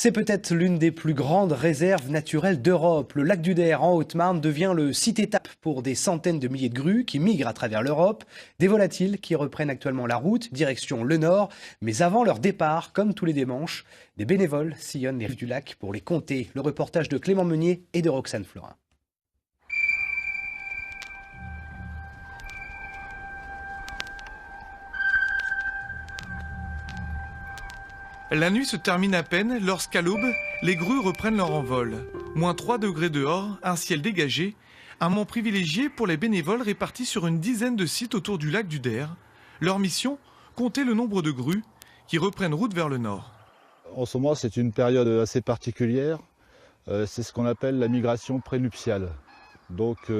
C'est peut-être l'une des plus grandes réserves naturelles d'Europe. Le lac du Der en Haute-Marne devient le site-étape pour des centaines de milliers de grues qui migrent à travers l'Europe. Des volatiles qui reprennent actuellement la route, direction le nord. Mais avant leur départ, comme tous les dimanches, des bénévoles sillonnent les rives du lac pour les compter. Le reportage de Clément Meunier et de Roxane Florin. La nuit se termine à peine lorsqu'à l'aube, les grues reprennent leur envol. Moins 3 degrés dehors, un ciel dégagé, un moment privilégié pour les bénévoles répartis sur une dizaine de sites autour du lac du Der. Leur mission, compter le nombre de grues qui reprennent route vers le nord. En ce moment, c'est une période assez particulière. C'est ce qu'on appelle la migration prénuptiale. Donc,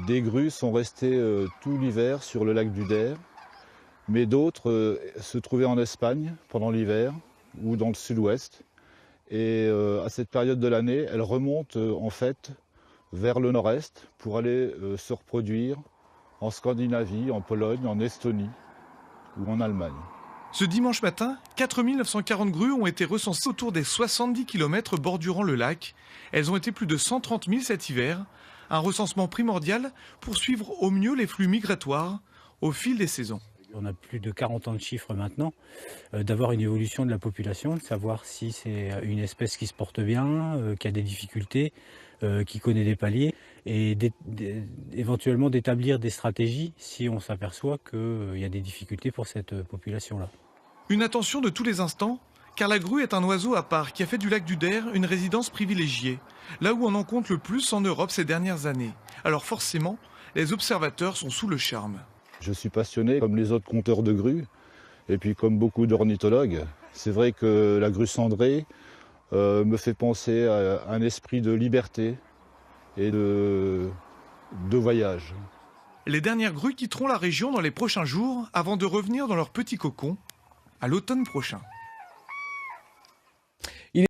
des grues sont restées tout l'hiver sur le lac du Der. Mais d'autres se trouvaient en Espagne pendant l'hiver ou dans le sud-ouest. Et à cette période de l'année, elles remontent en fait vers le nord-est pour aller se reproduire en Scandinavie, en Pologne, en Estonie ou en Allemagne. Ce dimanche matin, 4940 grues ont été recensées autour des 70 km bordurant le lac. Elles ont été plus de 130 000 cet hiver. Un recensement primordial pour suivre au mieux les flux migratoires au fil des saisons. On a plus de 40 ans de chiffres maintenant, d'avoir une évolution de la population, de savoir si c'est une espèce qui se porte bien, qui a des difficultés, qui connaît des paliers, et éventuellement d'établir des stratégies si on s'aperçoit qu'il y a des difficultés pour cette population-là. Une attention de tous les instants, car la grue est un oiseau à part qui a fait du lac du Der une résidence privilégiée, là où on en compte le plus en Europe ces dernières années. Alors forcément, les observateurs sont sous le charme. Je suis passionné comme les autres compteurs de grues et puis comme beaucoup d'ornithologues. C'est vrai que la grue cendrée me fait penser à un esprit de liberté et de voyage. Les dernières grues quitteront la région dans les prochains jours avant de revenir dans leur petit cocon à l'automne prochain.